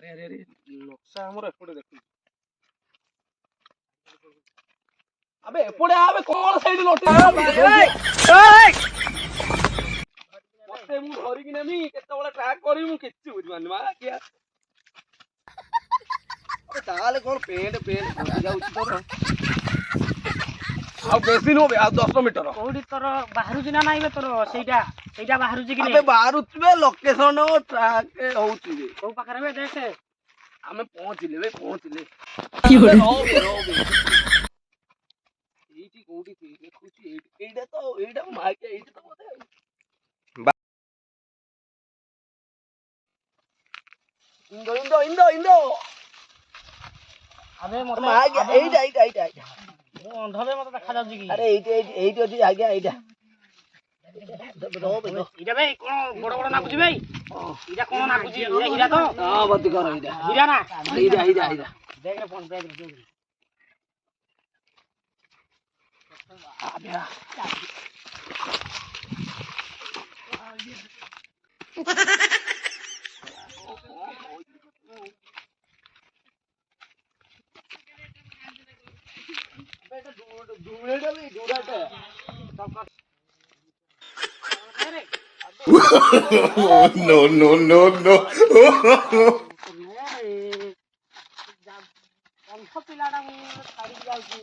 ଆରେ ଆରେ ଆରେ ନକ୍ସା ଆମର ଏପଟେ ଦେଖୁଛୁ। ଆବେ ଏପଟେ ଆବେ କଣ ସେଇଠି ଲଟି ମତେ ମୁଁ ଧରିକି ନେମି କେତେବେଳେ ଟ୍ରାକ୍ କରିବି ମୁଁ କିଛି ବୁଝିପାରୁନି ମା କିଆ ଆବେ ତାହେଲେ କଣ ପେଣ୍ଟ ପେଣ୍ଟ ଯାଉଛି ତୋର ଆଉ ବେଶୀ ନୁହଁ ଆଉ 10 ମିଟର କୋଉଠି ତୋର ବାହାରୁଛି ନା ନାଇଁ ବେ ତୋର ସେଇଟା ବାହାରୁଛି କି ନାଇଁ? ଆବେ ବାହାରୁଛି ବେ ଲୋକେସନ ଟ୍ରାକ୍ ହଉଛି ବେ। କୋଉ ପାଖରେ ବେ ଦେଖେ ଆମେ ପହଞ୍ଚିଲେ ବେ ପହଞ୍ଚିଲେ। ଏଇଠି କୋଉଠି ଦେଖୁଛି ଏଇଟା ତ ଏଇଟା ମାଇକ ଏଇଠି ତ ବୋଧେ ଇନ୍ଦୋ ଆବେ ମତେ ଏଇଟା ମୁଁ ଅନ୍ଧ ବେ ମତେ ଦେଖା ଯାଉଛି କି ଆରେ ଏଇଠି ଅଛି ଆଜ୍ଞା ଏଇଟା ଏଇଟା ବେ କଣ ବଡ ବଡ ନାଗୁଛି ବେ ଏଇଟା କଣ ନାଗୁଛି ହୀରା ତ ହଁ ବତି କର ଏଇଟା ହୀରା ନା ଏଇଟା ଦେଖରେ ଫୋନ ଦେଖରେ no. ପିଲାଟା ମୁଁ ଛାଡ଼ିକି ଯାଉଛି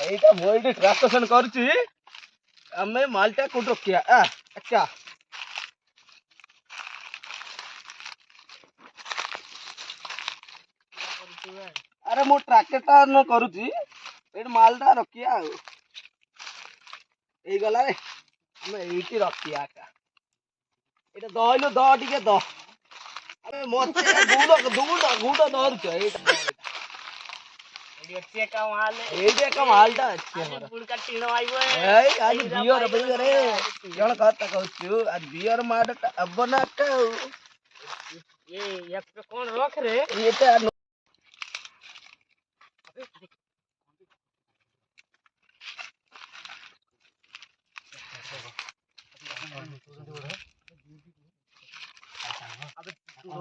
ଏଇଟା ମୁଁ ଏଇଠି ଟ୍ରାନ୍ସଲେସନ କରୁଛି ଆମେ ମାଲଟା କୋଉଠି ରଖିବା ଆଚ୍ଛା ଆରେ ମୁଁ ଟ୍ରାକେଟା ନ କରୁଛି ଏଇଠି ମାଲଟା ରଖିବା ଆଉ ହେଇଗଲା ରେ ଆମେ ଏଇଠି ରଖିବା ଏଇଟା ଦହିଲୁ ଦ ଟିକେ ଦ ଆରେ ମତେ ଗୁଡ ଧରୁଛ ଏଇଟା ଏଇଠି ଏକା ମାଲଟା ଅଛି ଆଜି ବିୟର ରେ ଜଣ କଥା କହୁଛୁ ଆଜି ବିୟର ମାଡଟା ହବ ନା ଆଉ କଣ ରଖରେ ଏଇଟା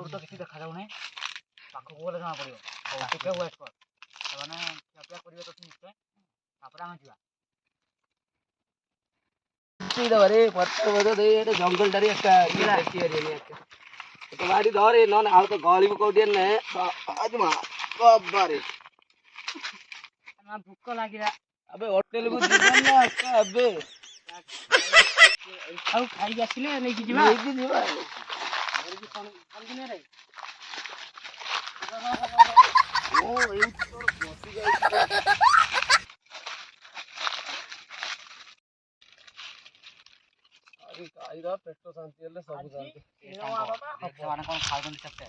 ତ କିଛି ଦେଖାଯାଉନି ପାଖକୁ ଗଲେ ଜଣା ପଡିବ ଟିକେ ୱେଟ୍ କର ସେମାନେ ଖିଆପିଆ କରିବେ ତ ନିଶ୍ଚୟ ତାପରେ ଆମେ ଯିବା ଜଙ୍ଗଲଟାରେ ବାଡି ଧରେ ନହେଲେ ଆଉ ତ ଗଳିବ କୋଉଠି ଭୋକ ଲାଗିଲା ଏବେ ହୋଟେଲକୁ ଯିବା ନା ଏବେ ଆଉ ଖାଇକି ଆସିଲେ ନେଇକି ଯିବା ପେଟ ଶାନ୍ତି ହେଲେ ସବୁ ଶାନ୍ତି ସେମାନେ କଣ ଖାଉଛନ୍ତି କେତେ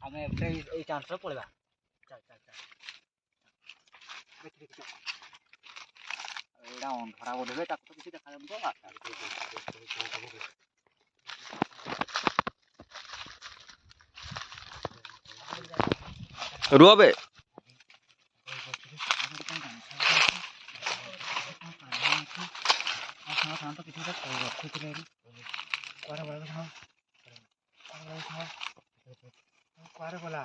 ଆମେ ଏବେ ଏଇ ଚାନ୍ସରେ ପଳେଇବା ଏଇଟା ଅନ୍ଧରା ବୋଧେ ତାକୁ ତ କିଛି ଦେଖାଯାଉନି ରୁହ ବେ କୁଆରେ ଗଲା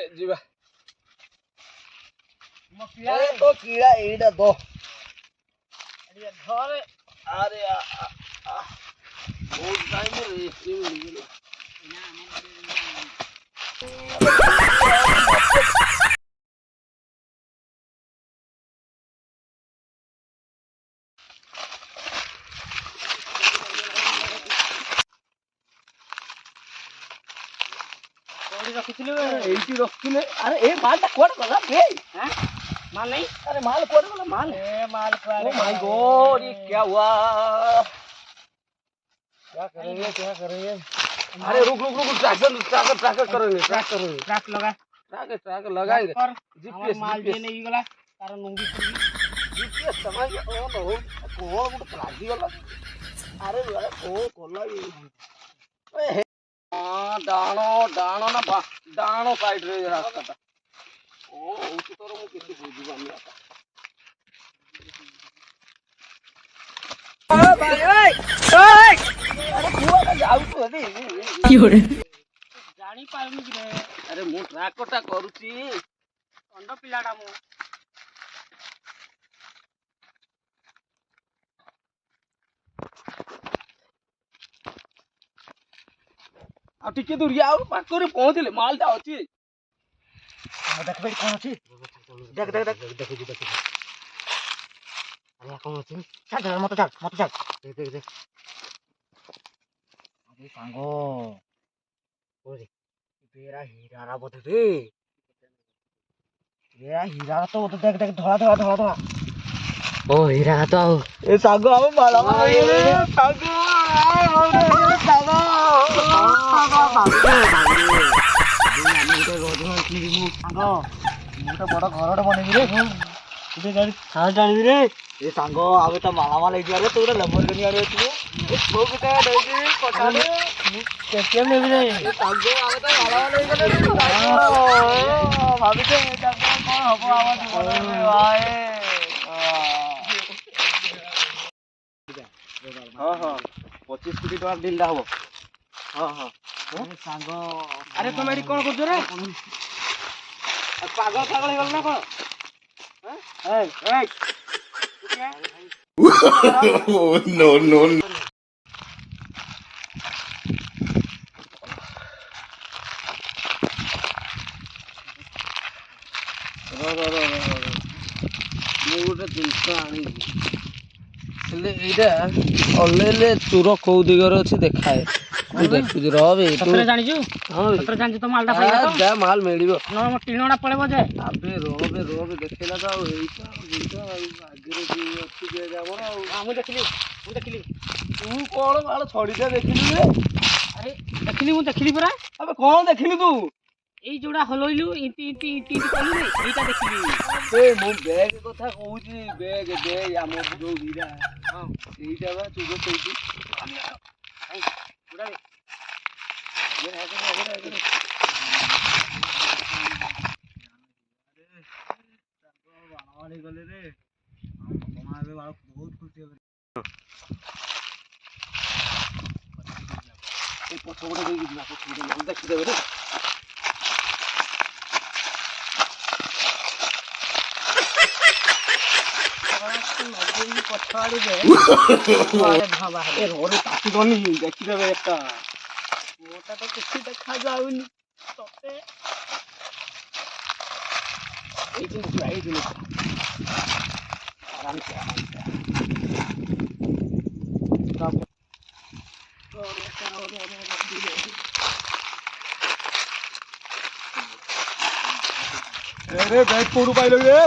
ଯିବା ତ କିଳା ଏଇଟା ଦ ଧରେ ଆରେ ବହୁତ ଟାଇମ ମିଳିଗଲା ରଖିଥିଲି ଏଇଠି ରଖିଥିଲେ ଆରେ ଏ ମାଲଟା କୁଆଡେ ଗଲା ବେ ମାଲ ନାହିଁ अरे माल कुआडे गला माल माल ओ माय गॉड ये क्या हुआ क्या करेंगे अरे रुक रुक रुक ट्रैकर करेंगे ट्रक लगा ट्रैकर लगाएंगे जीपीएस माल जे नहीं गला तार नंगी जीपीएस समझ ओ नो कोन गुट लागी गला अरे यार ओ कोला ये ओए डाणो डाणो ना डाणो साइड रे रास्ता ओ उठी तोर मु किसी बुझी पानी आता ओ भाई ओए अरे कुआ जाऊ तू अभी की हो रे जानी पाउनी कि रे अरे मु ट्रैकटा करूची कंड पिलाडा मु आ टिके दूर आउ पाखरे पहुंचले मालटा अछि देख बेटी कौन अछि देख अरे कौन अछि चल मत चल देख अरे सांगो ओरे बेरा हीरा बोध रे बेरा हीरा तो देख धड़ा ओ हीरा तो ए सागो अब माला रे सागो बड़ घर बनेबी रे जानी रे ए सांग आगे तो माला माल हो रे तू लंबरगिनी आड़े तू केटीएम नेबी रे सागो आगे तो माला माल भाभी तो कौन हबो आवाज भाई हां हां 25 कोटी टका डीलटा हबो हां हां सांग अरे तुम एडी कोन करजो रे पागल पागल हो गल ना कोन हैं ए no, no. गोटे जिनस आनी अल्ले चूर कौ दिगर अच्छी देखाए देखुଛି ରହବେ ସତରେ ଜାଣିଛୁ ସତରେ ଜାଣିଛୁ ତ ମାଲଟା ପାଇଲା ତ ଯା ମାଲ ମିଳିବ ମୋ ଟିଣଟା ପଳେଇବ ଯେ ଆବେ ରହବେ ଦେଖେଇଲା ତ ଆଉ ହେଇଛ ଜିନିଷ ଆଉ ଆଗରେ ବି ଅଛି ଯେ ଆମର ଆଉ ମୁଁ ଦେଖିଲି ତୁ କଣ ମାଲ ଛଡିଟା ଦେଖିଲୁ ରେ ଆରେ ମୁଁ ଦେଖିଲି ପରା ଆବେ କଣ ଦେଖିଲୁ ତୁ ଏଇ ଯୋଉଟା ହଲୋଇଲୁ ଇନ୍ତି କଲୁ ରେ ଏଇଟା ଦେଖିଲି ଏ ମୁଁ ବ୍ୟାଗ କଥା କହୁଛି ବ୍ୟାଗ ଆମର ଯୋଉ ହୀରା ହଁ ସେଇଟା ବା ଚୁଗ କହୁଛି गले रे बहुत खुशी पछपटे देखिदेवे रे पछाड़ी दे काटिगनी देखिदेवे एक मोटा तो किसी देखा जाऊनी तते आराम से अरे बैग कोडू पाइलो रे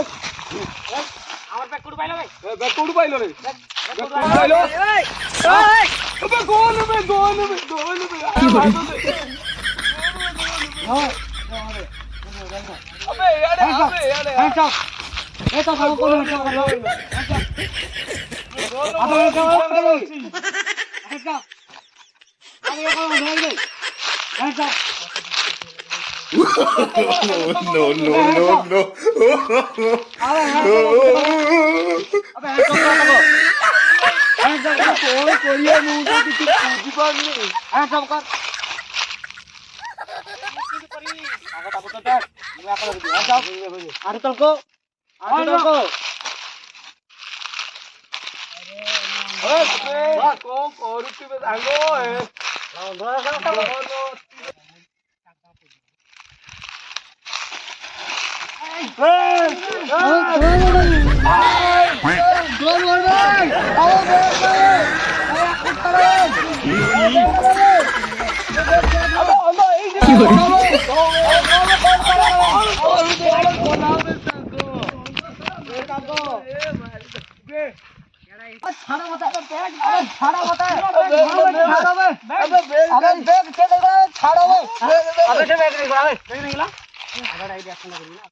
আমার ব্যাগ কোড পাইলো ভাই बैग कोडू पाइलो रे बैग कोडू पाइलो ए अबे गोल में अबे यार ए तो हम कोन हटो कर लो अबे तो हटो अबे कोन भेल दे हटो no, no, no. अबे हटो कौन कोरिया मुंह किसी पूजी पानी हटो कर ଛାଡ଼ ମତେ अबे बैग के देगा छाड़ो बे अबे से बैग नहीं गला बैग नहीं गला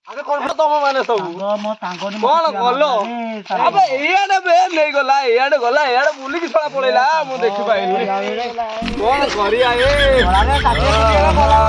अबे कौन तुम माने सब ମୋ ସାଙ୍ଗନି କଣ ଗଲ अबे इयाडे बे नहीं गला इयाडे बुली की छळा पळेला मु देखि पाइली कौन करिया ए ଗଲାରେ କାଟିଏ ଗଲା